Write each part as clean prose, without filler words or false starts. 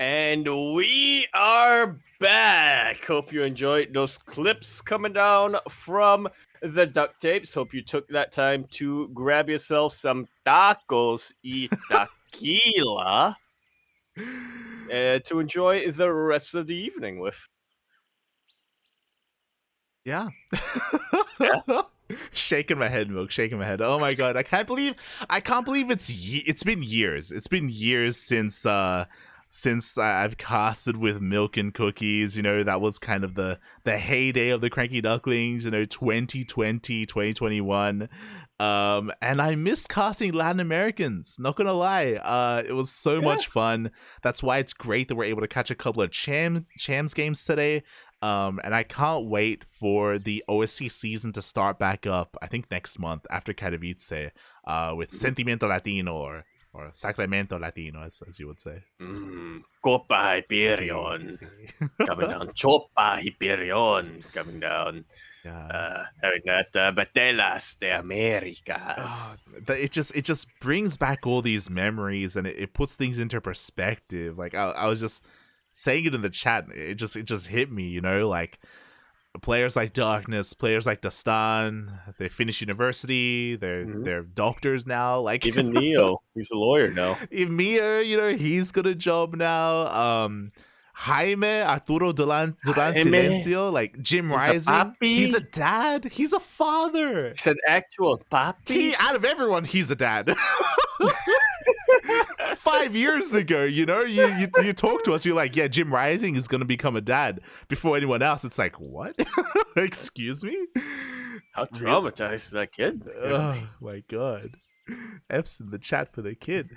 And we are back. Hope you enjoyed those clips coming down from the duct tapes. Hope you took that time to grab yourself some tacos y tequila to enjoy the rest of the evening with. Yeah. Yeah. Shaking my head, Milk. Shaking my head. Oh my god, I can't believe it's been years. It's been years since I've casted with Milk and Cookies. You know, that was kind of the heyday of the CranKy Ducklings. You know, 2020, 2021. And I miss casting Latin Americans. Not gonna lie, it was so much fun. That's why it's great that we're able to catch a couple of Chams games today. And I can't wait for the OSC season to start back up. I think next month after Katowice, with Sentimiento Latino or Sacramento Latino, as you would say. Copa Hyperion coming down. Chopa Hyperion coming down. Having that Batelas de Americas. It just brings back all these memories, and it puts things into perspective. Like I was just saying it in the chat, it just hit me, you know, like players like Darkness, players like Dastan, they finish university, they're doctors now, like even Neo, he's a lawyer now. Even Mia, you know, he's got a job now. Jaime Arturo Duran Silencio, like Jim Rising, he's a dad, he's a father, he's an actual papi. Out of everyone, he's a dad. 5 years ago, you know, you talk to us, you're like, yeah, Jim Rising is gonna become a dad before anyone else. It's like, what? Excuse me? How traumatized is that kid? Oh my god. F's in the chat for the kid.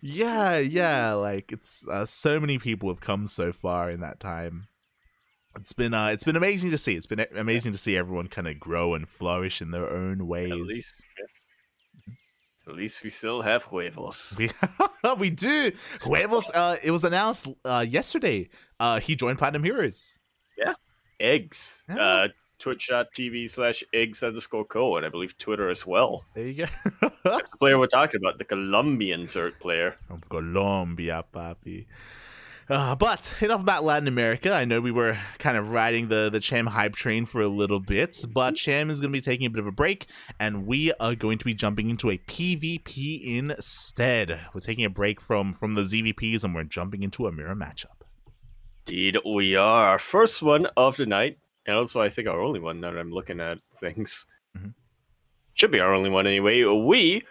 Yeah, like it's so many people have come so far in that time. It's been amazing to see. It's been amazing to see everyone kind of grow and flourish in their own ways. At least we still have Huevos. We do. Huevos, it was announced yesterday. He joined Platinum Heroes. Yeah. Eggs. Yeah. Twitch.tv/eggs_co, and I believe Twitter as well. There you go. That's the player we're talking about, the Colombian Zerg player. From Colombia, papi. But enough about Latin America. I know we were kind of riding the Cham hype train for a little bit, but Cham is going to be taking a bit of a break, and we are going to be jumping into a PvP instead. We're taking a break from the ZVPs, and we're jumping into a mirror matchup. Indeed, we are. Our first one of the night, and also I think our only one now that I'm looking at things. Should be our only one anyway. We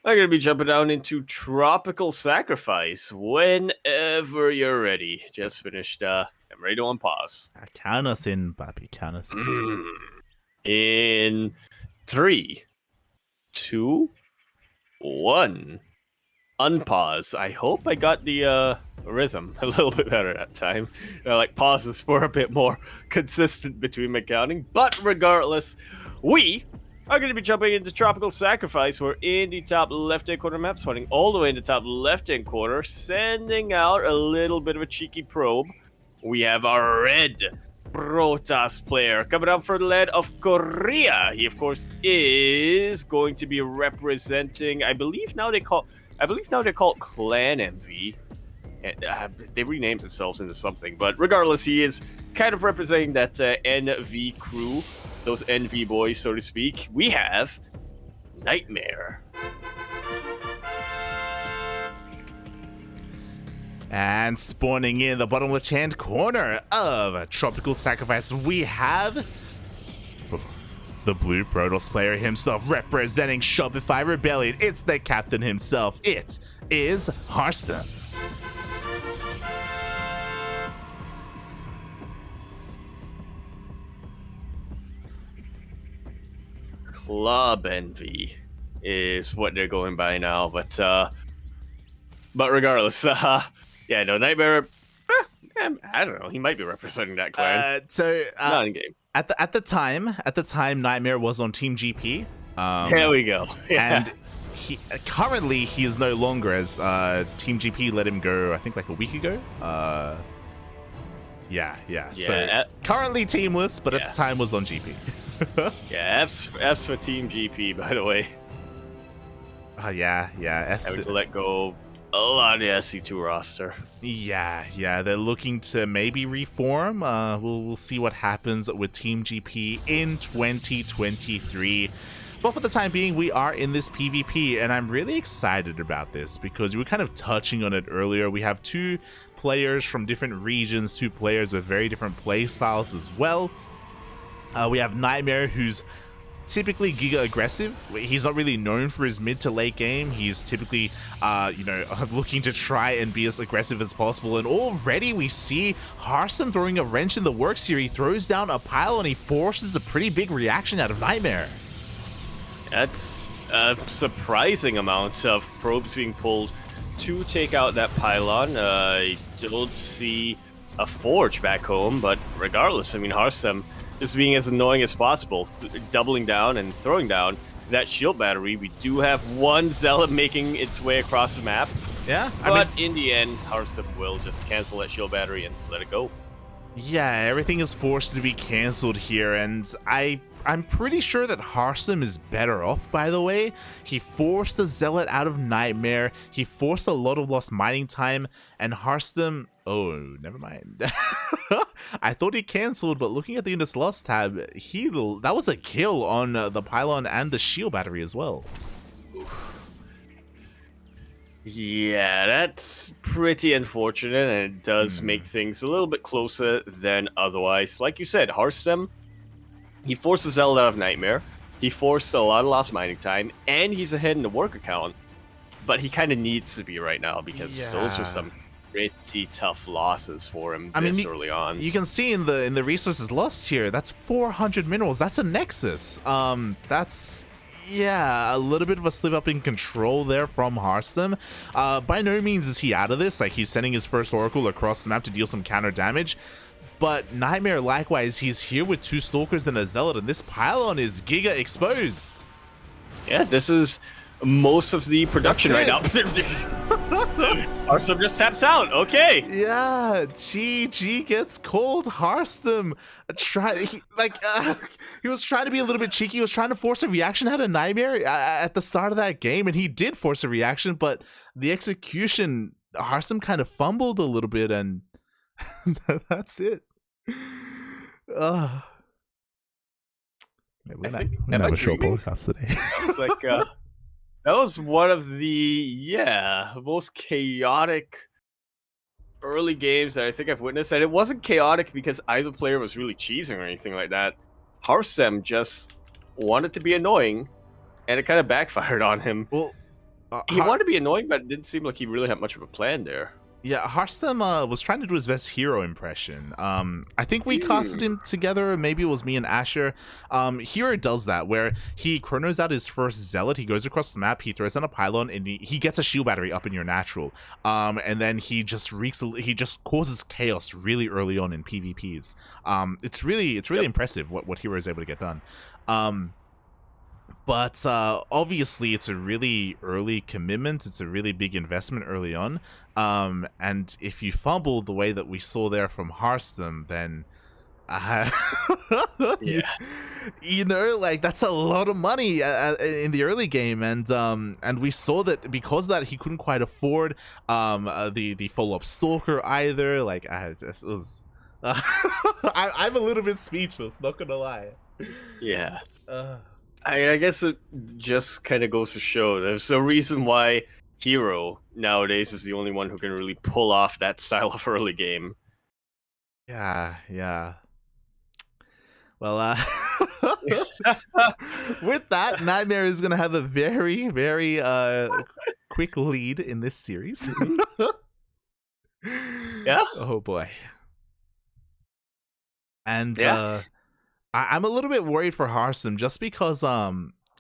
are going to be jumping down into Tropical Sacrifice whenever you're ready. Just finished. I'm ready to unpause. Count us in, papi. Count us in. In 3, 2, 1. Unpause. I hope I got the rhythm a little bit better that time. Like pauses were a bit more consistent between my counting. But regardless, we are going to be jumping into Tropical Sacrifice. We're in the top left-hand corner map, spawning all the way in the top left-hand corner, sending out a little bit of a cheeky probe. We have our red Protoss player coming up for the land of Korea. He, of course, is going to be representing, I believe now they call it Clan MV. They renamed themselves into something, but regardless, he is kind of representing that NV crew. Those NV boys, so to speak. We have NightMare. And spawning in the bottom left-hand corner of Tropical Sacrifice, we have the blue Protoss player himself representing Shopify Rebellion. It's the captain himself. It is Harstem. Club Envy is what they're going by now, but regardless, yeah, no, NightMare, I don't know, he might be representing that clan. Not in game. At the time, NightMare was on Team GP. There we go. Yeah. And currently he is no longer, as Team GP let him go, I think like a week ago. Yeah. So currently teamless, but at the time was on GP. Yeah, F's for Team GP, by the way. Yeah. F's having to let go a lot of the SC2 roster. Yeah, they're looking to maybe reform. We'll see what happens with Team GP in 2023. But for the time being, we are in this PvP, and I'm really excited about this because we were kind of touching on it earlier. We have two players from different regions, two players with very different play styles as well. We have NightMare, who's typically giga aggressive. He's not really known for his mid to late game. He's typically, looking to try and be as aggressive as possible. And already we see Harstem throwing a wrench in the works here. He throws down a pile and he forces a pretty big reaction out of NightMare. That's a surprising amount of probes being pulled to take out that pylon. I don't see a forge back home, but regardless, I mean, Harstem just being as annoying as possible, doubling down and throwing down that shield battery. We do have one Zealot making its way across the map. Yeah, but in the end, Harstem will just cancel that shield battery and let it go. Yeah, everything is forced to be cancelled here, and I'm pretty sure that Harstem is better off, by the way. He forced the Zealot out of NightMare, he forced a lot of lost mining time, and Harstem... Oh, never mind. I thought he cancelled, but looking at the Units Lost tab, that was a kill on the pylon and the shield battery as well. Yeah, that's pretty unfortunate, and it does make things a little bit closer than otherwise. Like you said, Harstem, he forced the Zealot out of NightMare, he forced a lot of lost mining time, and he's ahead in the worker count. But he kind of needs to be right now because those are some pretty tough losses for him early on. You can see in the resources lost here, that's 400 minerals. That's a Nexus. That's... Yeah, a little bit of a slip up in control there from Harstem. By no means is he out of this. Like, he's sending his first Oracle across the map to deal some counter damage. But NightMare, likewise, he's here with two Stalkers and a Zealot, and this pylon is giga exposed. Yeah, this is most of the production right now. Harstem just taps out. Okay. Yeah, GG gets called. Harstem he was trying to be a little bit cheeky. He was trying to force a reaction out of NightMare at the start of that game, and he did force a reaction, but the execution, Harstem kind of fumbled a little bit, and that's it. We're gonna have a short podcast today. That was like that was one of the most chaotic early games that I think I've witnessed, and it wasn't chaotic because either player was really cheesing or anything like that. Harstem just wanted to be annoying, and it kind of backfired on him. Well, he wanted to be annoying, but it didn't seem like he really had much of a plan there. Yeah, Harstem was trying to do his best hero impression. I think we casted him together, maybe it was me and Asher. Hero does that, where he chronos out his first Zealot, he goes across the map, he throws down a pylon, and he gets a shield battery up in your natural. And then he just causes chaos really early on in PvPs. It's really impressive what Hero is able to get done. But obviously, it's a really early commitment. It's a really big investment early on. And if you fumble the way that we saw there from Harstem, then you know, like, that's a lot of money in the early game. And we saw that because of that, he couldn't quite afford the follow-up Stalker either. Like, it was I'm a little bit speechless, not gonna lie. Yeah. I guess it just kind of goes to show there's a reason why Hero nowadays is the only one who can really pull off that style of early game. Yeah. Well, with that, NightMare is going to have a very, very quick lead in this series. Yeah? Oh, boy. And I'm a little bit worried for Harstem just because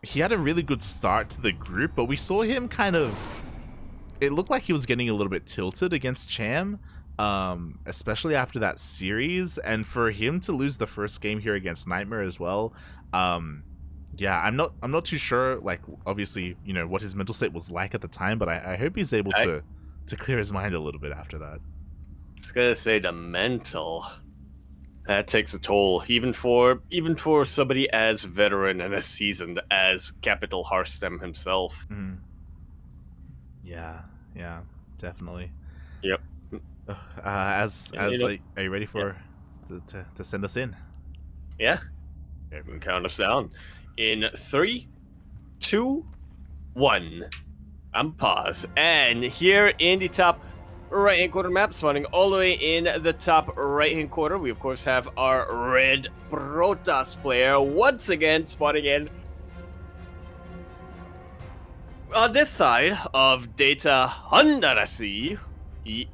he had a really good start to the group, but we saw him kind of... It looked like he was getting a little bit tilted against Cham, especially after that series, and for him to lose the first game here against NightMare as well. Yeah, I'm not too sure, like, obviously, you know, what his mental state was like at the time, but I hope he's able to clear his mind a little bit after that. I was gonna say the mental... That takes a toll, even for somebody as veteran and as seasoned as Capital Harstem himself. Yeah. definitely. Yep. As And, you know, like, are you ready for to send us in? yeah. Okay. You can count us down in 3, 2, 1. I'm pause. And here in the top right-hand corner map, spawning all the way in the top right-hand corner, we of course have our red Protoss player once again spawning in on this side of Data Hondarasi. He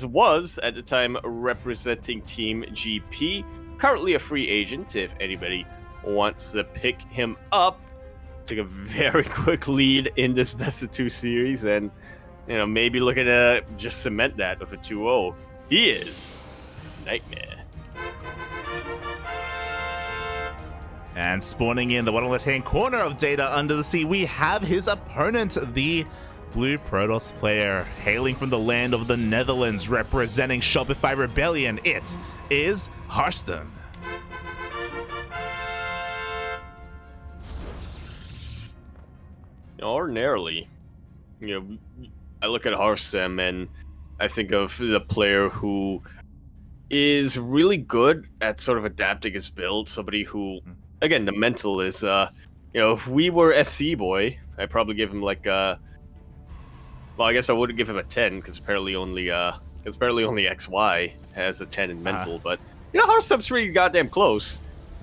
was at the time representing Team GP, currently a free agent if anybody wants to pick him up. Took a very quick lead in this best of 2 series, and maybe looking to just cement that with a 2-0. He is NightMare. And spawning in the bottom left-hand corner of Data Under the Sea, we have his opponent, the Blue Protoss player, hailing from the land of the Netherlands, representing Shopify Rebellion. It is Harstem. Ordinarily, I look at Harstem and I think of the player who is really good at sort of adapting his build. Somebody who, again, the mental is, if we were SC boy, I'd probably give him like well, I guess I wouldn't give him a 10 because apparently only XY has a 10 in mental. But Harstem's pretty goddamn close.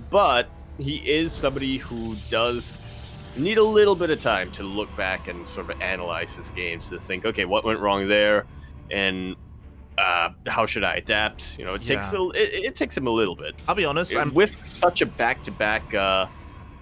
But he is somebody who does need a little bit of time to look back and sort of analyze his games to think, okay, what went wrong there, and how should I adapt? It takes him a little bit. I'll be honest, with such a back-to-back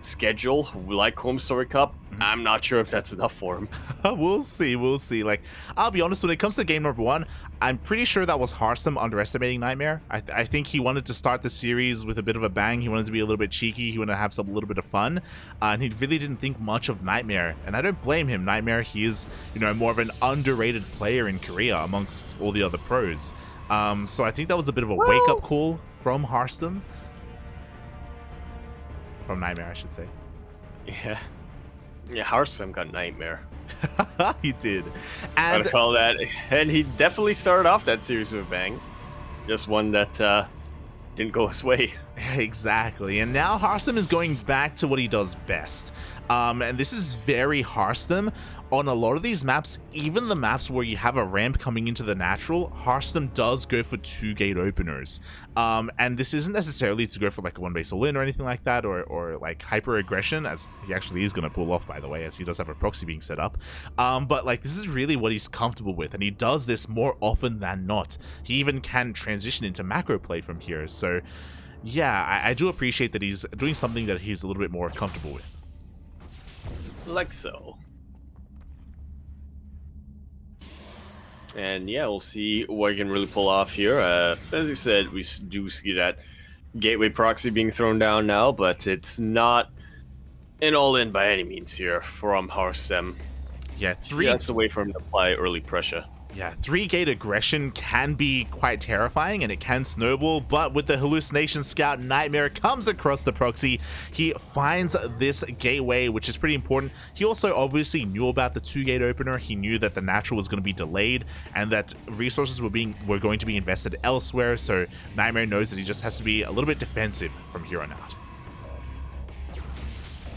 schedule like HomeStory Cup, I'm not sure if that's enough for him. We'll see. Like, I'll be honest, when it comes to game number 1, I'm pretty sure that was Harstem underestimating NightMare. I think he wanted to start the series with a bit of a bang. He wanted to be a little bit cheeky. He wanted to have a little bit of fun. And he really didn't think much of NightMare. And I don't blame him. NightMare, he is, more of an underrated player in Korea amongst all the other pros. So I think that was a bit of a wake-up call from Harstem. From NightMare, I should say. Yeah. Yeah, Harstem got NightMare. He did. And I'd call that. And he definitely started off that series with a bang. Just one that didn't go his way. Exactly. And now Harstem is going back to what he does best. And this is very Harstem. On a lot of these maps, even the maps where you have a ramp coming into the natural, Harstem does go for 2 gate openers. And this isn't necessarily to go for like a 1-base all-in or anything like that, or like hyper aggression, as he actually is going to pull off, by the way, as he does have a proxy being set up. But like, this is really what he's comfortable with, and he does this more often than not. He even can transition into macro play from here. So yeah, I do appreciate that he's doing something that he's a little bit more comfortable with. Like so. And yeah, we'll see what he can really pull off here. As I said, we do see that gateway proxy being thrown down now, but it's not an all-in by any means here from Harstem. Yeah, just a way for him to apply early pressure. Yeah, 3-gate aggression can be quite terrifying, and it can snowball, but with the hallucination scout, NightMare comes across the proxy. He finds this gateway, which is pretty important. He also obviously knew about the 2-gate opener. He knew that the natural was going to be delayed and that resources were going to be invested elsewhere, so NightMare knows that he just has to be a little bit defensive from here on out.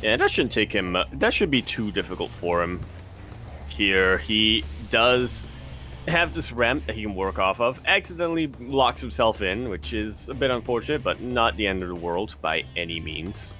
Yeah, that shouldn't take him, that should be too difficult for him here. He does have this ramp that he can work off of, accidentally locks himself in, which is a bit unfortunate, but not the end of the world by any means.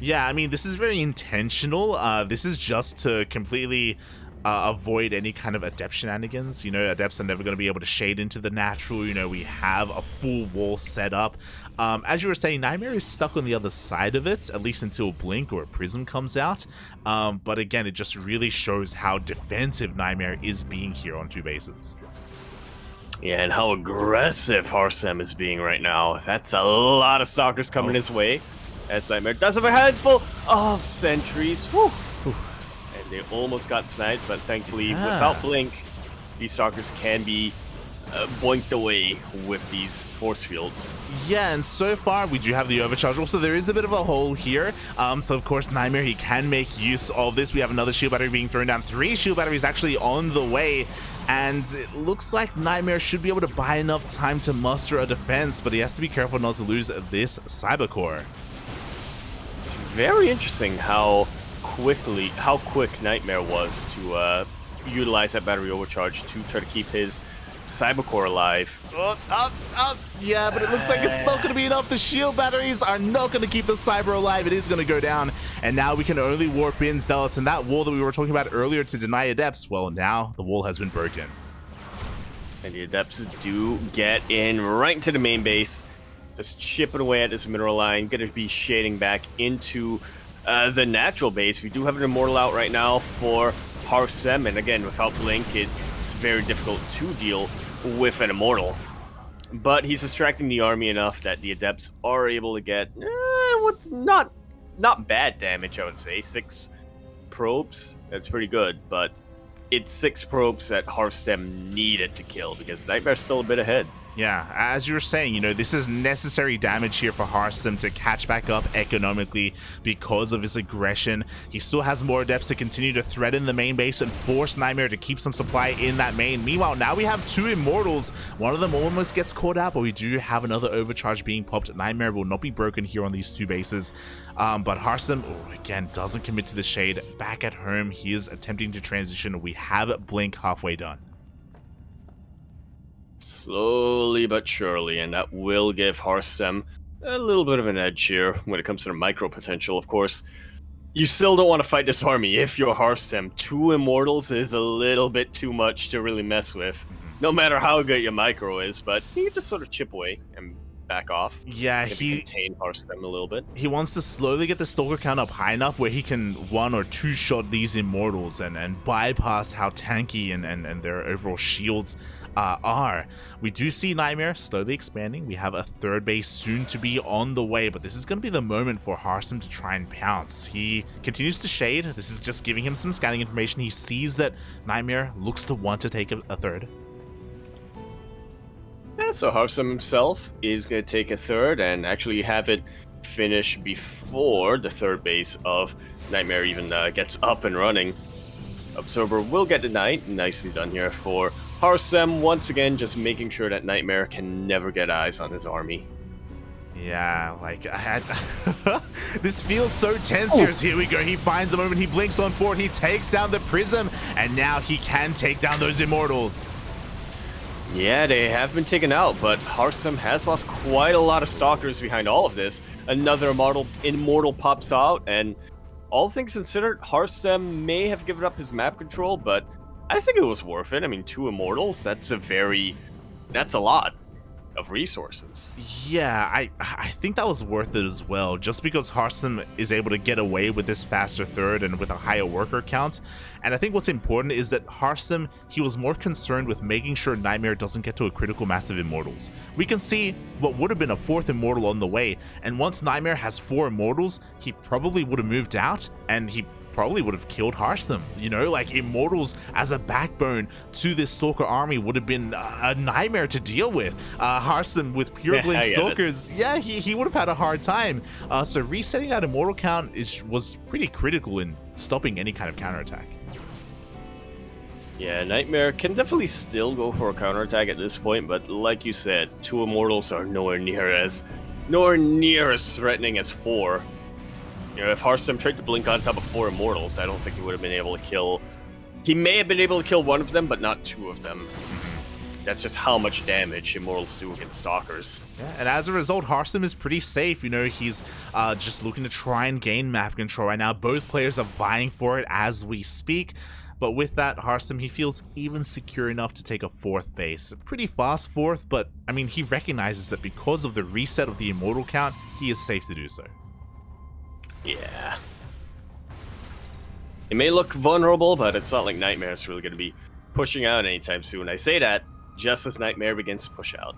Yeah, I mean, this is very intentional. This is just to completely avoid any kind of adept shenanigans. Adepts are never going to be able to shade into the natural. We have a full wall set up. As you were saying, NightMare is stuck on the other side of it, at least until Blink or a Prism comes out. But again, it just really shows how defensive NightMare is being here on 2 bases. Yeah, and how aggressive Harstem is being right now. That's a lot of stalkers coming his way. As NightMare does have a handful of sentries. Whew. And they almost got sniped, but thankfully, without Blink, these stalkers can be boinked away with these force fields. Yeah, and so far we do have the overcharge. Also, there is a bit of a hole here. So of course, NightMare, he can make use of this. We have another shield battery being thrown down. 3 shield batteries actually on the way. And it looks like NightMare should be able to buy enough time to muster a defense, but he has to be careful not to lose this cyber core. It's very interesting how quick NightMare was to utilize that battery overcharge to try to keep his cyber core alive. Yeah, but it looks like it's not going to be enough. The shield batteries are not going to keep the cyber alive. It is going to go down, and now we can only warp in Zealots, and that wall that we were talking about earlier to deny Adepts, well, now the wall has been broken. And the Adepts do get in right into the main base, just chipping away at this mineral line, going to be shading back into the natural base. We do have an Immortal out right now for Harstem, and again, without Blink, it's very difficult to deal with an Immortal. But he's distracting the army enough that the Adepts are able to get what's not bad damage, I would say. 6 probes, that's pretty good, but it's 6 probes that Harstem needed to kill because NightMare's still a bit ahead. Yeah, as you were saying, you know, this is necessary damage here for Harstem to catch back up economically because of his aggression. He still has more Adepts to continue to threaten the main base and force NightMare to keep some supply in that main. Meanwhile, now we have 2 Immortals. One of them almost gets caught out, but we do have another overcharge being popped. NightMare will not be broken here on these 2 bases. But Harstem, again, doesn't commit to the shade. Back at home, he is attempting to transition. We have Blink halfway done. Slowly but surely, and that will give Harstem a little bit of an edge here when it comes to the micro potential, of course. You still don't want to fight this army if you're Harstem. 2 Immortals is a little bit too much to really mess with, no matter how good your micro is, but you just sort of chip away and back off. Yeah, he contain Harstem a little bit. He wants to slowly get the Stalker count up high enough where he can 1 or 2 shot these Immortals and bypass how tanky and their overall shields are. We do see NightMare slowly expanding. We have a 3rd base soon to be on the way, but this is going to be the moment for Harstem to try and pounce. He continues to shade. This is just giving him some scanning information. He sees that NightMare looks to want to take a 3rd. Yeah, so Harstem himself is going to take a 3rd and actually have it finish before the 3rd base of NightMare even gets up and running. Absorber will get denied. Nicely done here for Harstem, once again just making sure that NightMare can never get eyes on his army. Yeah, like, this feels so tense here. Here we go. He finds a moment. He blinks on forward. He takes down the Prism, and now he can take down those Immortals. Yeah, they have been taken out, but Harstem has lost quite a lot of Stalkers behind all of this. Another Immortal pops out, and all things considered, Harstem may have given up his map control, but I think it was worth it. I mean, 2 Immortals, that's a lot of resources. Yeah, I think that was worth it as well, just because Harstem is able to get away with this faster 3rd and with a higher worker count. And I think what's important is that Harstem, he was more concerned with making sure NightMare doesn't get to a critical mass of Immortals. We can see what would have been a 4th Immortal on the way, and once NightMare has 4 Immortals, he probably would have moved out, and he probably would have killed Harstem. You know, like, Immortals as a backbone to this Stalker army would have been a nightmare to deal with. Harstem with pure Blink Stalkers, yeah, he would have had a hard time. So resetting that Immortal count was pretty critical in stopping any kind of counterattack. Yeah, NightMare can definitely still go for a counterattack at this point, but like you said, 2 Immortals are nowhere near as threatening as 4. You know, if Harstem tried to blink on top of 4 Immortals, I don't think he would have been able to kill. He may have been able to kill 1 of them, but not 2 of them. That's just how much damage Immortals do against Stalkers. Yeah, and as a result, Harstem is pretty safe. You know, he's just looking to try and gain map control right now. Both players are vying for it as we speak. But with that, Harstem, he feels even secure enough to take a 4th base. A pretty fast 4th, but I mean, he recognizes that because of the reset of the Immortal count, he is safe to do so. Yeah. It may look vulnerable, but it's not like NightMare is really going to be pushing out anytime soon. I say that just as NightMare begins to push out.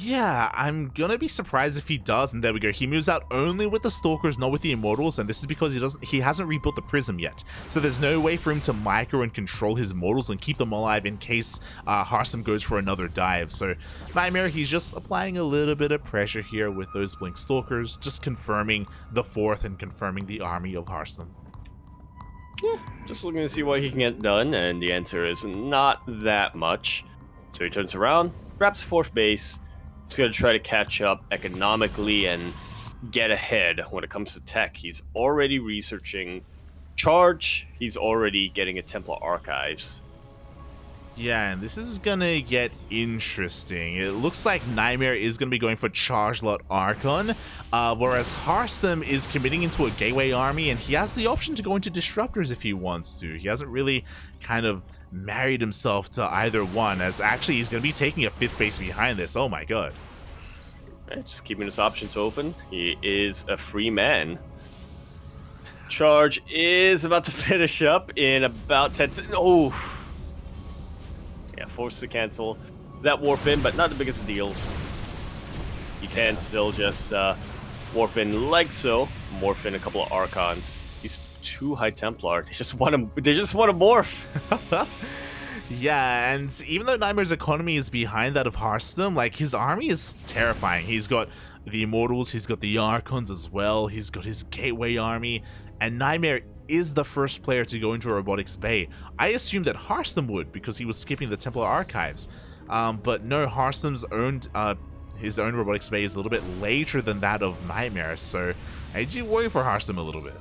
Yeah, I'm gonna be surprised if he does, and there we go. He moves out only with the Stalkers, not with the Immortals, and this is because he hasn't rebuilt the Prism yet. So there's no way for him to micro and control his Immortals and keep them alive in case Harstem goes for another dive. So NightMare, he's just applying a little bit of pressure here with those Blink Stalkers, just confirming the 4th and confirming the army of Harstem. Yeah, just looking to see what he can get done, and the answer is not that much. So he turns around, grabs 4th base. He's going to try to catch up economically and get ahead when it comes to tech. He's already researching Charge. He's already getting a Templar Archives. Yeah, and this is gonna get interesting. It looks like NightMare is gonna be going for Charge Lot Archon, whereas Harstem is committing into a Gateway army, and he has the option to go into Disruptors if he wants to. He hasn't really kind of married himself to either one, as actually he's gonna be taking a 5th base behind this. Oh my god. Right, just keeping his options open. He is a free man. Charge is about to finish up in about 10 seconds. Oh. Yeah, forced to cancel that warp in, but not the biggest of deals. You can still just warp in like so, morph in a couple of Archons. These 2 High Templar, they just want to morph. Yeah, and even though NightMare's economy is behind that of Harstem, like, his army is terrifying. He's got the Immortals, he's got the Archons as well, he's got his Gateway army, and NightMare is the first player to go into a Robotics Bay. I assumed that Harstem would, because he was skipping the Templar Archives. But no, Harstem's his own Robotics Bay is a little bit later than that of NightMare, so I do worry for Harstem a little bit.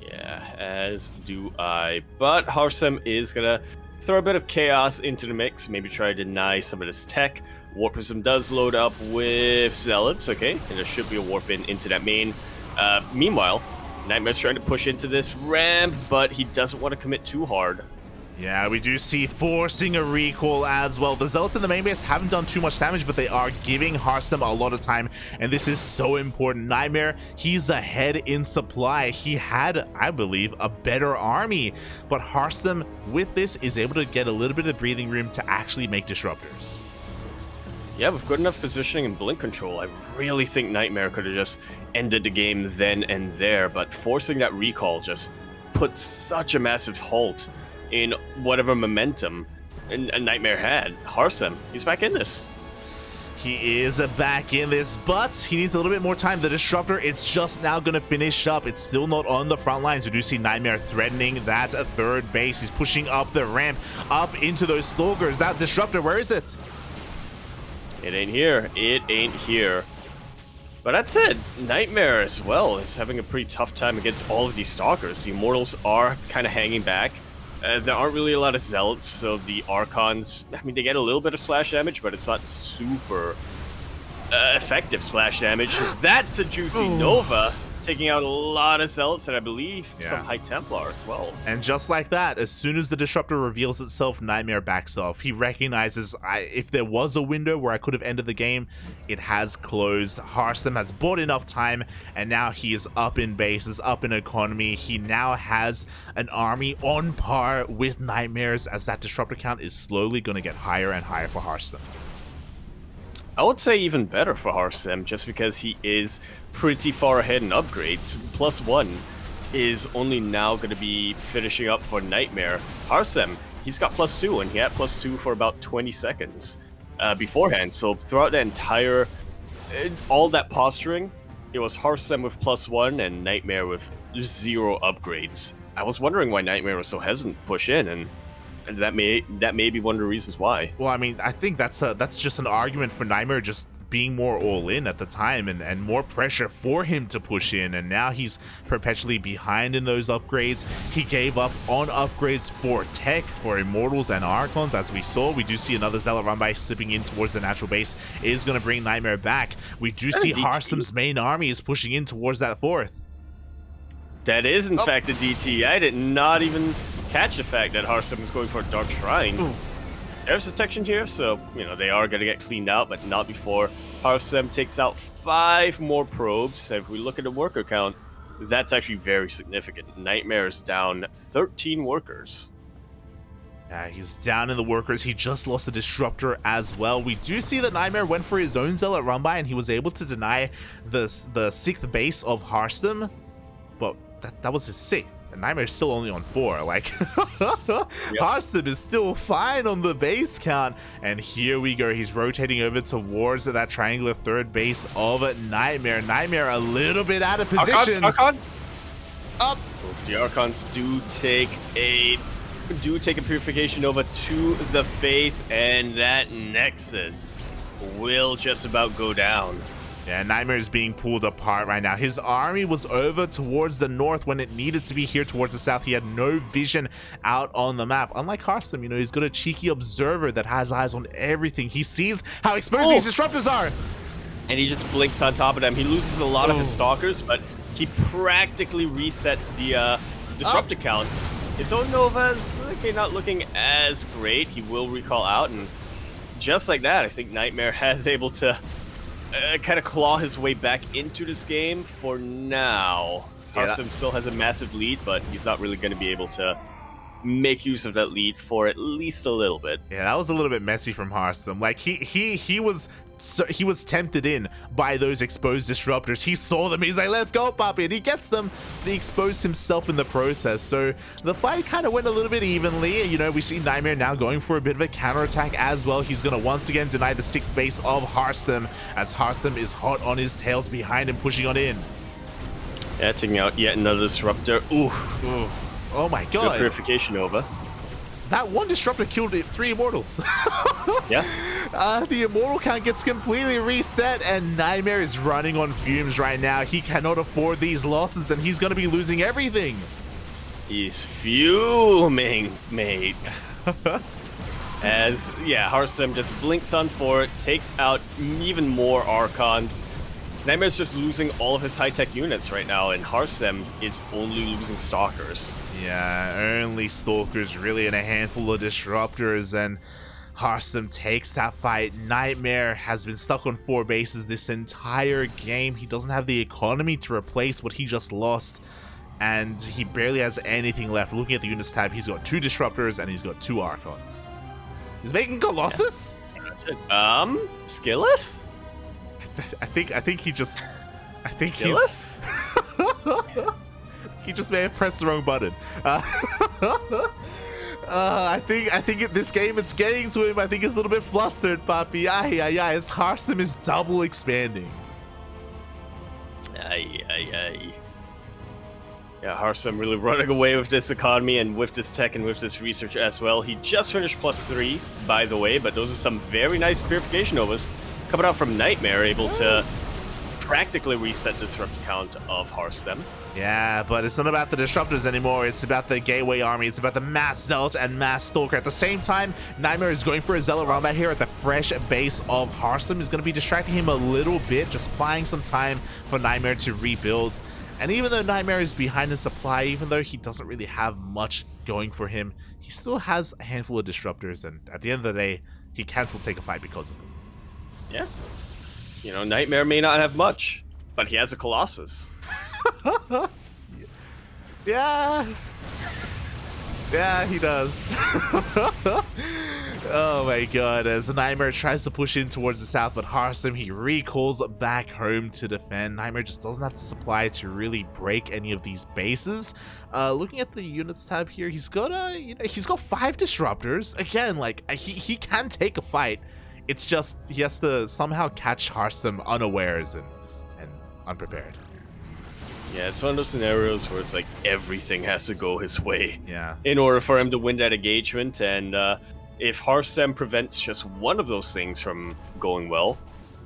Yeah, as do I. But Harstem is going to throw a bit of chaos into the mix, maybe try to deny some of this tech. Warp Prism does load up with Zealots, okay, and there should be a warp in into that main. Meanwhile, NightMare's trying to push into this ramp, but he doesn't want to commit too hard. Yeah, we do see forcing a recall as well. The Zealots in the main base haven't done too much damage, but they are giving Harstem a lot of time, and this is so important. NightMare, he's ahead in supply. He had, I believe, a better army, but Harstem, with this, is able to get a little bit of breathing room to actually make Disruptors. Yeah, with good enough positioning and blink control, I really think NightMare could have just ended the game then and there, but forcing that recall just put such a massive halt in whatever momentum a NightMare had. Harstem, he's back in this. He is back in this, but he needs a little bit more time. The Disruptor, it's just now going to finish up. It's still not on the front lines. We do see NightMare threatening that 3rd base. He's pushing up the ramp, up into those Stalkers. That Disruptor, where is it? It ain't here. It ain't here. But that said, NightMare as well is having a pretty tough time against all of these Stalkers. The Immortals are kind of hanging back. There aren't really a lot of Zealots, so the Archons, I mean, they get a little bit of splash damage, but it's not super effective splash damage. That's a juicy Nova, taking out a lot of Zealots, and I believe some High Templar as well. And just like that, as soon as the Disruptor reveals itself, NightMare backs off. He recognizes, if there was a window where I could have ended the game, it has closed. Harstem has bought enough time, and now he is up in bases, up in economy. He now has an army on par with NightMare's, as that Disruptor count is slowly going to get higher and higher for Harstem. I would say even better for Harstem, just because he is pretty far ahead in upgrades. +1 is only now going to be finishing up for NightMare. Harstem, he's got +2, and he had +2 for about 20 seconds beforehand. So throughout the entire, all that posturing, it was Harstem with +1 and NightMare with 0 upgrades. I was wondering why NightMare was so hesitant to push in, and that may be one of the reasons why. Well, I mean, I think that's just an argument for NightMare just being more all-in at the time, and more pressure for him to push in, and now he's perpetually behind in those upgrades. He gave up on upgrades for tech, for Immortals and Archons, as we saw. We do see another Zealot run by slipping in towards the natural base, is going to bring NightMare back. We do see Harstem's main army is pushing in towards that 4th. That is, in fact, a DT. I did not even catch the fact that Harstem was going for a Dark Shrine. Ooh. There's detection here, so, you know, they are going to get cleaned out, but not before Harstem takes out 5 more probes. If we look at the worker count, that's actually very significant. NightMare is down 13 workers. He's down in the workers. He just lost a disruptor as well. We do see that NightMare went for his own zealot run by, and he was able to deny the 6th base of Harstem. But that was his 6th. And NightMare's still only on 4. Like, Harstem is still fine on the base count. And here we go. He's rotating over towards that triangular 3rd base of NightMare. NightMare a little bit out of position. Archon? Up. The Archons do take a purification over to the face, and that Nexus will just about go down. Yeah, NightMare is being pulled apart right now. His army was over towards the north when it needed to be here towards the south. He had no vision out on the map. Unlike Harstem, you know, he's got a cheeky observer that has eyes on everything. He sees how exposed these disruptors are. And he just blinks on top of them. He loses a lot of his stalkers, but he practically resets the disruptor count. His own Nova's not looking as great. He will recall out, and just like that, I think NightMare has able to kind of claw his way back into this game for now. Harstem still has a massive lead, but he's not really going to be able to make use of that lead for at least a little bit. Yeah, that was a little bit messy from Harstem. Like he was tempted in by those exposed disruptors. He saw them. He's like, "Let's go, Poppy," and he gets them. He exposed himself in the process. So the fight kind of went a little bit evenly. You know, we see NightMare now going for a bit of a counterattack as well. He's gonna once again deny the 6th base of Harstem, as Harstem is hot on his tails behind him, pushing on in. Yeah, taking out yet another disruptor. Oof. Oh my god. Good purification over. That one disruptor killed 3 immortals. Yeah. The immortal count gets completely reset, and NightMare is running on fumes right now. He cannot afford these losses, and he's going to be losing everything. He's fuming, mate. As, yeah, Harstem just blinks on 4, takes out even more Archons. NightMare's just losing all of his high-tech units right now, and Harstem is only losing Stalkers. Yeah, only Stalkers really, and a handful of Disruptors, and Harstem takes that fight. NightMare has been stuck on 4 bases this entire game. He doesn't have the economy to replace what he just lost, and he barely has anything left. Looking at the units tab, he's got 2 Disruptors and he's got 2 Archons. He's making Colossus? Yeah. Skillless? I think he just... I think Skillless? he just may have pressed the wrong button. I think this game, it's getting to him. I think he's a little bit flustered, Papi. Ay. His Harstem is double expanding. Ay. Yeah, Harstem really running away with this economy and with this tech and with this research as well. He just finished +3, by the way, but those are some very nice purification overs coming out from NightMare, able to practically reset the disruptor count of Harstem. Yeah, but it's not about the Disruptors anymore. It's about the Gateway Army. It's about the Mass Zealot and Mass Stalker. At the same time, NightMare is going for a Zealot round back here at the fresh base of Harstem. Is going to be distracting him a little bit, just buying some time for NightMare to rebuild. And even though NightMare is behind in supply, even though he doesn't really have much going for him, he still has a handful of Disruptors, and at the end of the day, he can still take a fight because of them. Yeah. You know, NightMare may not have much, but he has a Colossus. Yeah, he does. Oh my god, as NightMare tries to push in towards the south, but Harstem, he recalls back home to defend. NightMare just doesn't have the supply to really break any of these bases. Looking at the units tab here, he's got he's got 5 Disruptors. Again, like, he can take a fight. It's just he has to somehow catch Harstem unawares and unprepared. Yeah, it's one of those scenarios where it's like everything has to go his way. Yeah. In order for him to win that engagement, and if Harstem prevents just one of those things from going well,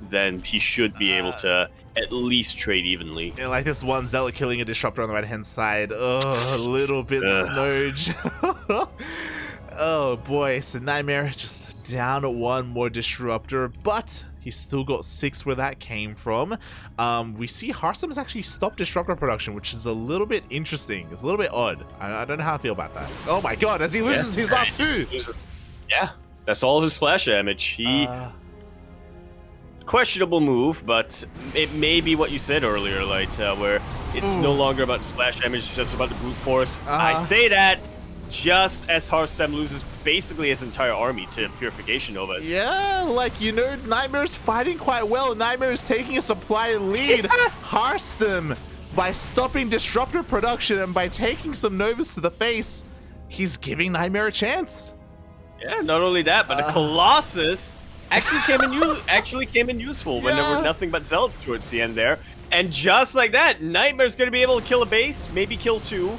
then he should be able to at least trade evenly. Yeah, like this one Zealot killing a Disruptor on the right-hand side. Oh, a little bit smudge. Oh boy, so NightMare just down 1 more Disruptor, but he's still got 6 where that came from. We see Harstem has actually stopped Disruptor production, which is a little bit interesting. It's a little bit odd. I don't know how I feel about that. Oh my god, as he loses his last 2! Yeah, that's all of his splash damage. He... questionable move, but it may be what you said earlier, Light, where it's no longer about splash damage, it's just about the brute force. I say that, just as Harstem loses basically his entire army to Purification Novas. Yeah, like, you know, NightMare's fighting quite well. NightMare's taking a supply lead. Harstem, by stopping Disruptor production and by taking some Novas to the face, he's giving NightMare a chance. Yeah, not only that, but the Colossus actually came in useful when there were nothing but Zealots towards the end there. And just like that, NightMare's going to be able to kill a base, maybe kill 2.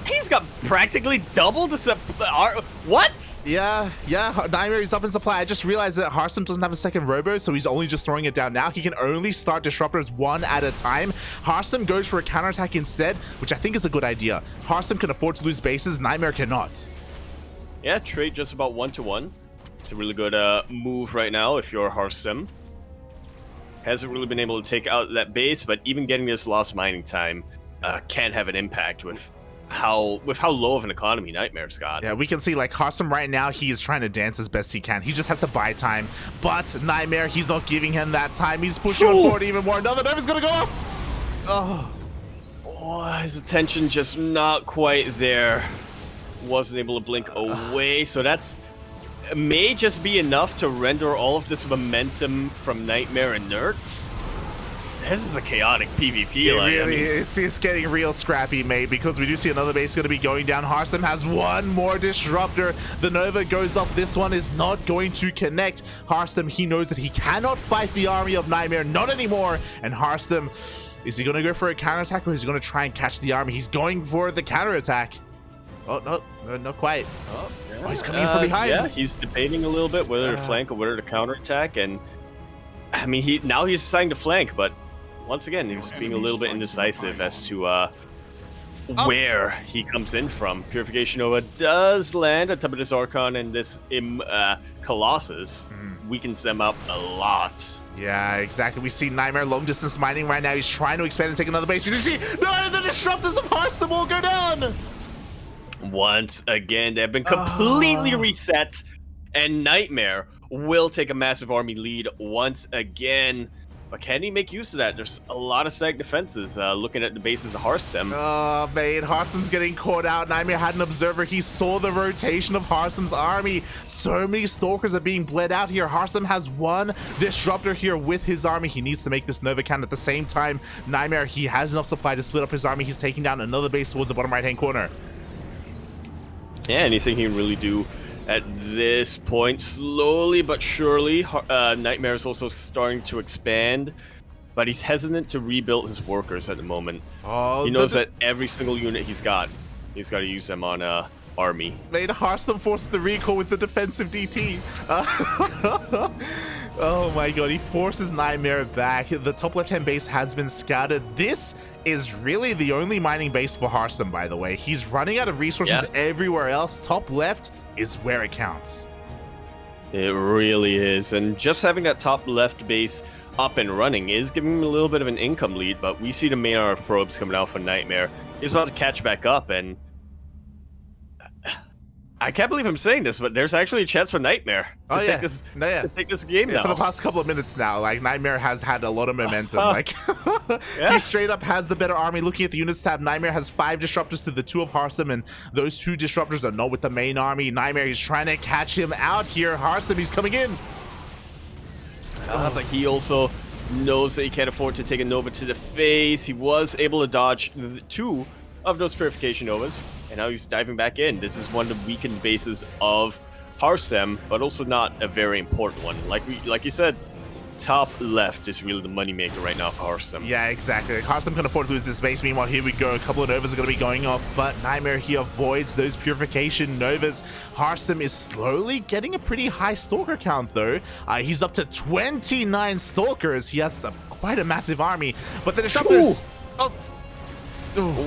He's got practically double the what? Yeah, NightMare is up in supply. I just realized that Harstem doesn't have a second robo, so he's only just throwing it down now. He can only start Disruptors 1 at a time. Harstem goes for a counterattack instead, which I think is a good idea. Harstem can afford to lose bases, NightMare cannot. Yeah, trade just about 1-to-1. It's a really good move right now if you're Harstem. Hasn't really been able to take out that base, but even getting this lost mining time can have an impact with how low of an economy NightMare's got. Yeah, we can see like Harstem right now, he is trying to dance as best he can. He just has to buy time, but NightMare, he's not giving him that time. He's pushing him forward even more. Another Nova's gonna go off. Oh, his attention just not quite there. Wasn't able to blink away, so that's may just be enough to render all of this momentum from NightMare inert. This is a chaotic PvP. It really is. It's getting real scrappy, mate, because we do see another base going to be going down. Harstem has one more Disruptor. The Nova goes off. This one is not going to connect. Harstem, he knows that he cannot fight the army of NightMare. Not anymore. And Harstem, is he going to go for a counterattack or is he going to try and catch the army? He's going for the counterattack. Oh, no, not quite. Oh, yeah. Oh, he's coming in from behind. Yeah, he's debating a little bit whether to flank or whether to counterattack. And I mean, he's deciding to flank, but once again, he's being a little bit indecisive as to where he comes in from. Purification Nova does land on top of this Archon, and this Colossus weakens them up a lot. Yeah, exactly. We see NightMare long distance mining right now. He's trying to expand and take another base. You see, no, the Disruptors of Harstem will go down. Once again, they've been completely reset, and NightMare will take a massive army lead once again. But can he make use of that? There's a lot of static defenses looking at the bases of Harstem. Oh, man, Harstem's getting caught out. NightMare had an observer. He saw the rotation of Harstem's army. So many Stalkers are being bled out here. Harstem has one Disruptor here with his army. He needs to make this Nova count at the same time. NightMare, he has enough supply to split up his army. He's taking down another base towards the bottom right-hand corner. Yeah, anything he can really do at this point. Slowly but surely, NightMare is also starting to expand, but he's hesitant to rebuild his workers at the moment. He knows that every single unit he's got to use them on army. Made Harstem forces the recall with the defensive DT. Oh my god, he forces NightMare back. The top left-hand base has been scouted. This is really the only mining base for Harstem, by the way. He's running out of resources everywhere else. Top left is where it counts. It really is, and just having that top left base up and running is giving him a little bit of an income lead, but we see the main arm of probes coming out for NightMare. He's about to catch back up, and I can't believe I'm saying this, but there's actually a chance for NightMare to take this game now. For the past couple of minutes now, like, NightMare has had a lot of momentum. Like, he straight up has the better army. Looking at the units tab, NightMare has 5 Disruptors to the 2 of Harstem, and those 2 Disruptors are not with the main army. NightMare is trying to catch him out here. Harstem, he's coming in. But he also knows that he can't afford to take a Nova to the face. He was able to dodge 2 of those Purification Novas, and now he's diving back in. This is one of the weakened bases of Harstem, but also not a very important one. Like you said, top left is really the moneymaker right now for Harstem. Yeah, exactly. Like, Harstem can afford to lose this base. Meanwhile, here we go. A couple of Novas are going to be going off, but NightMare here avoids those Purification Novas. Harstem is slowly getting a pretty high Stalker count, though. He's up to 29 Stalkers. He has quite a massive army, but the Disruptors...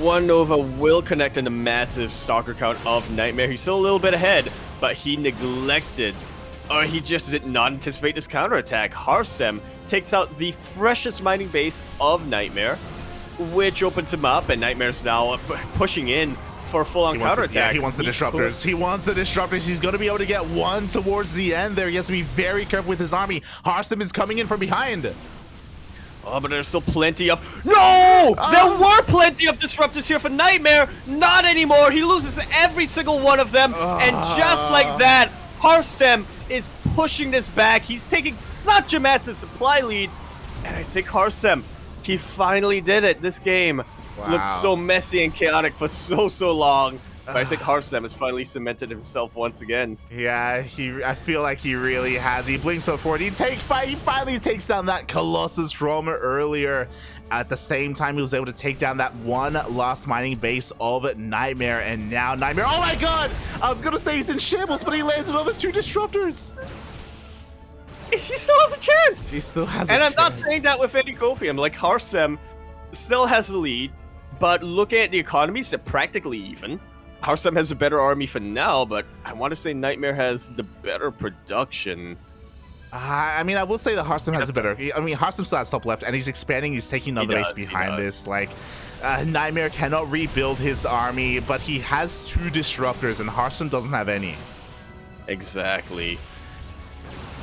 One Nova will connect in the massive Stalker count of NightMare. He's still a little bit ahead, but he neglected, or he just did not anticipate this counterattack. Harstem takes out the freshest mining base of NightMare, which opens him up, and NightMare's now pushing in for a full-on counterattack. Yeah, he wants the Disruptors. He wants the Disruptors. He's going to be able to get one towards the end there. He has to be very careful with his army. Harstem is coming in from behind. Oh, but there's still plenty of... No! There were plenty of disruptors here for NightMare. Not anymore. He loses every single one of them. And just like that, Harstem is pushing this back. He's taking such a massive supply lead. And I think Harstem, he finally did it. This game looked so messy and chaotic for so long. But I think Harstem has finally cemented himself once again. Yeah, I feel like he really has. He blinks so forward. He finally takes down that Colossus from earlier. At the same time, he was able to take down that one last mining base of NightMare, and now NightMare. Oh my god! I was gonna say he's in shambles, but he lands another 2 disruptors. He still has a chance. He still has a chance. And I'm chance. not saying that with any copium. Like, Harstem still has the lead, but looking at the economies, they're practically even. Harstem has a better army for now, but I want to say NightMare has the better production. I mean, I will say that Harstem has a better... I mean, Harstem still has top left, and he's expanding. He's taking another base behind this. Like, NightMare cannot rebuild his army, but he has 2 disruptors, and Harstem doesn't have any. Exactly.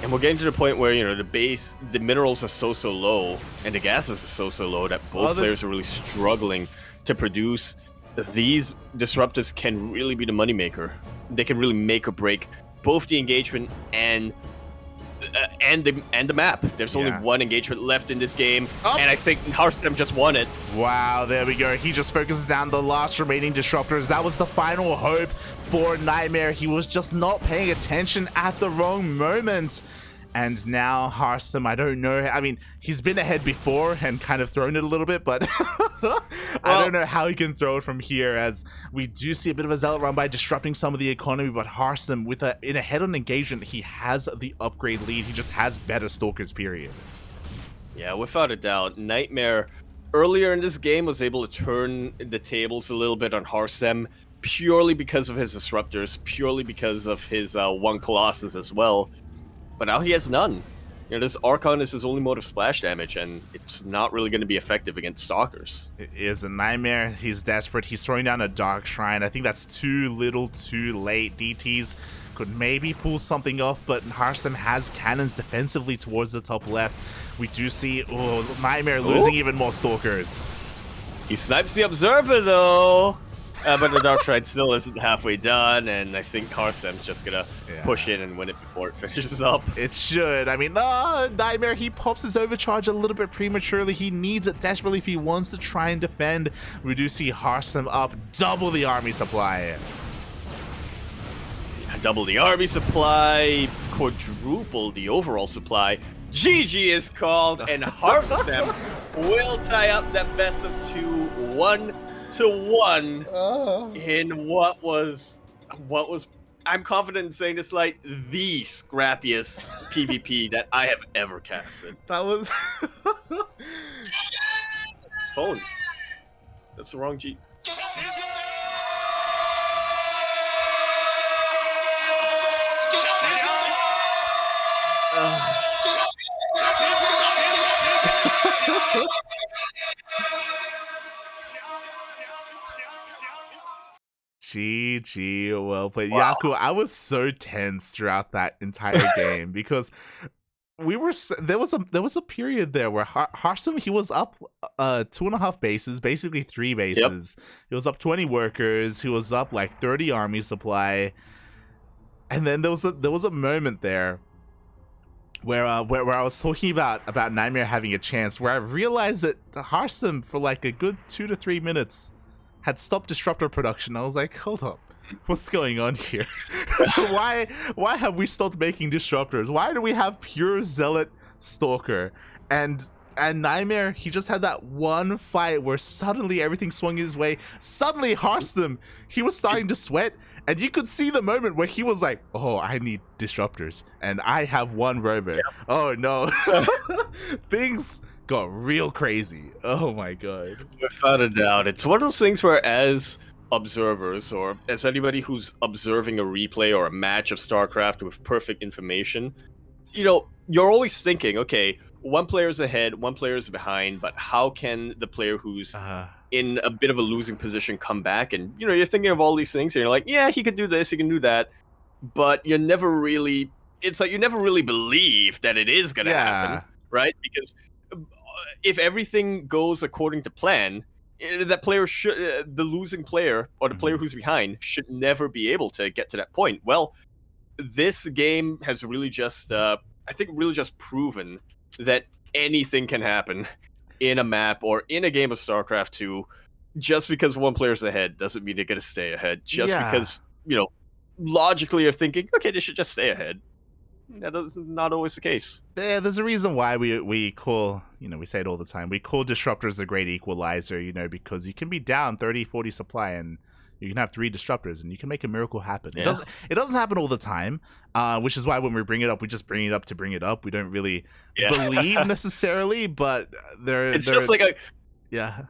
And we're getting to the point where, you know, the minerals are so low, and the gases are so low that both players are really struggling to produce. These disruptors can really be the moneymaker. They can really make or break both the engagement and the map. There's only one engagement left in this game, and I think Harstem just won it. Wow, there we go. He just focuses down the last remaining disruptors. That was the final hope for NightMare. He was just not paying attention at the wrong moment. And now Harstem, I don't know. I mean, he's been ahead before and kind of thrown it a little bit, but I don't know how he can throw it from here, as we do see a bit of a zealot run by disrupting some of the economy. But Harstem, in a head-on engagement, he has the upgrade lead. He just has better stalkers, period. Yeah, without a doubt. NightMare earlier in this game was able to turn the tables a little bit on Harstem purely because of his disruptors, purely because of his one Colossus as well. But now he has none. You know, this Archon is his only mode of splash damage, and it's not really going to be effective against Stalkers. It is a NightMare. He's desperate. He's throwing down a Dark Shrine. I think that's too little, too late. DTs could maybe pull something off, but Harstem has cannons defensively towards the top left. We do see NightMare losing even more Stalkers. He snipes the Observer, though. But the Dark Shrine still isn't halfway done, and I think Harstem's just gonna push in and win it before it finishes up. It should. I mean, NightMare, he pops his overcharge a little bit prematurely. He needs it desperately if he wants to try and defend. We do see Harstem up double the army supply. Double the army supply, quadruple the overall supply. GG is called, and Harstem will tie up that best of 2, 1-1 in what was I'm confident in saying this, like, the scrappiest PvP that I have ever casted. That was phone. That's the wrong G. GG, well played. Wow. Yaku, I was so tense throughout that entire game because there was a period there where Harstem, he was up 2.5 bases, basically 3 bases. Yep. He was up 20 workers, he was up like 30 army supply. And then there was a moment there where I was talking about NightMare having a chance, where I realized that Harstem for like a good 2 to 3 minutes had stopped disruptor production. I was like, hold up, what's going on here? Why have we stopped making disruptors? Why do we have pure zealot stalker? And NightMare, he just had that one fight where suddenly everything swung his way. Suddenly Harstem, he was starting to sweat, and you could see the moment where he was like, oh, I need disruptors, and I have one robot. Yep. Oh no. Things got real crazy. Oh my god. Without a doubt. It's one of those things where, as observers, or as anybody who's observing a replay or a match of StarCraft with perfect information, you know, you're always thinking, okay, one player's ahead, one player's behind, but how can the player who's in a bit of a losing position come back? And, you know, you're thinking of all these things, and you're like, yeah, he could do this, he can do that, but you're never really, it's like you never really believe that it is going to happen, right? Because if everything goes according to plan, that player should, the losing player or the player who's behind should never be able to get to that point. Well, this game has really just, I think, really just proven that anything can happen in a map or in a game of StarCraft 2. Just because one player's ahead doesn't mean they're going to stay ahead. Just because, logically you're thinking, okay, they should just stay ahead. That is not always the case. Yeah, there's a reason why we call, we say it all the time, we call disruptors the great equalizer, because you can be down 30, 40 supply and you can have 3 disruptors and you can make a miracle happen. Yeah. It doesn't happen all the time, which is why when we bring it up, we just bring it up to bring it up. We don't really believe necessarily, but it's just like a yeah.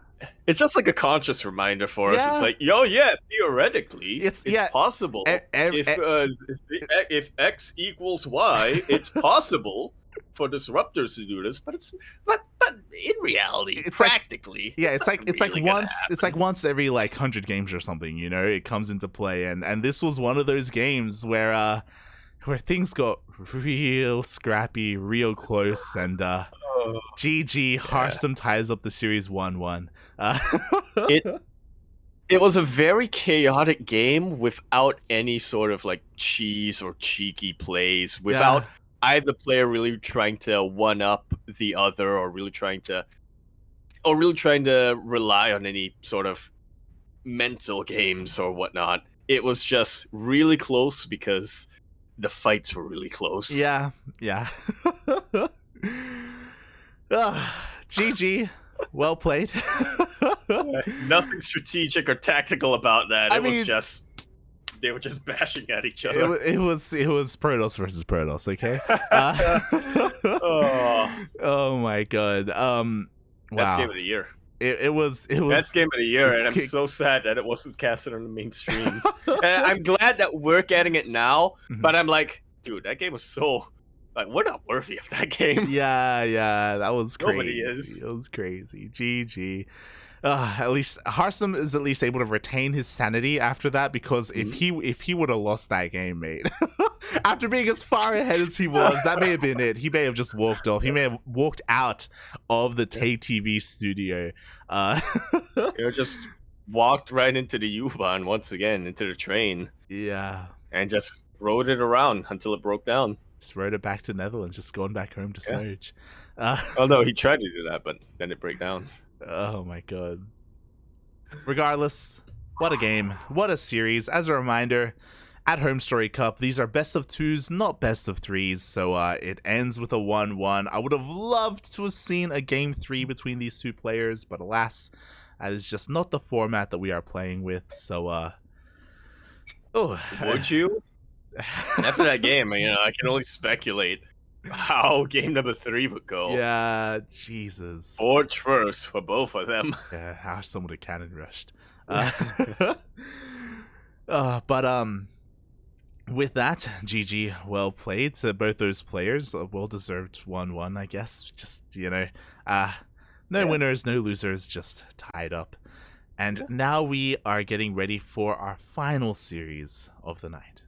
It's just like a conscious reminder for us. It's like, theoretically, it's possible. If X equals Y, it's possible for disruptors to do this, but in reality, it's practically, it's like once every 100 games or something. It comes into play, and this was one of those games where things got real scrappy, real close, and GG, Harstem ties up the series 1-1. It was a very chaotic game without any sort of cheese or cheeky plays, without either player really trying to one up the other or really trying to rely on any sort of mental games or whatnot. It was just really close because the fights were really close. Yeah. GG. Well played. Nothing strategic or tactical about that. It was just they were just bashing at each other. It was Protoss versus Protoss, okay? Oh my god. Wow. That's game of the year. It was That's game of the year, and I'm so sad that it wasn't casted on the mainstream. I'm glad that we're getting it now, but I'm like, dude, that game was so we're not worthy of that game. Yeah, that was crazy. Nobody is. It was crazy. GG. At least Harstem is at least able to retain his sanity after that, because if he would have lost that game, mate, after being as far ahead as he was, that may have been it. He may have just walked off. He may have walked out of the TV studio. Just walked right into the U-Bahn once again, into the train. Yeah. And just rode it around until it broke down. Just rode it back to Netherlands, just gone back home to Smooch. Oh no, he tried to do that, but then it broke down. Oh my god. Regardless, what a game. What a series. As a reminder, at HomeStory Cup, these are best of 2s, not best of 3s, so it ends with a 1-1. I would have loved to have seen a game 3 between these two players, but alas, that is just not the format that we are playing with, so would you? After that game, I can only speculate how game number 3 would go. Yeah, Jesus. Forge first for both of them. Yeah, how someone would have cannon rushed. With that, GG, well played to both those players. Well deserved 1-1, I guess. Just, no winners, no losers, just tied up. And now we are getting ready for our final series of the night.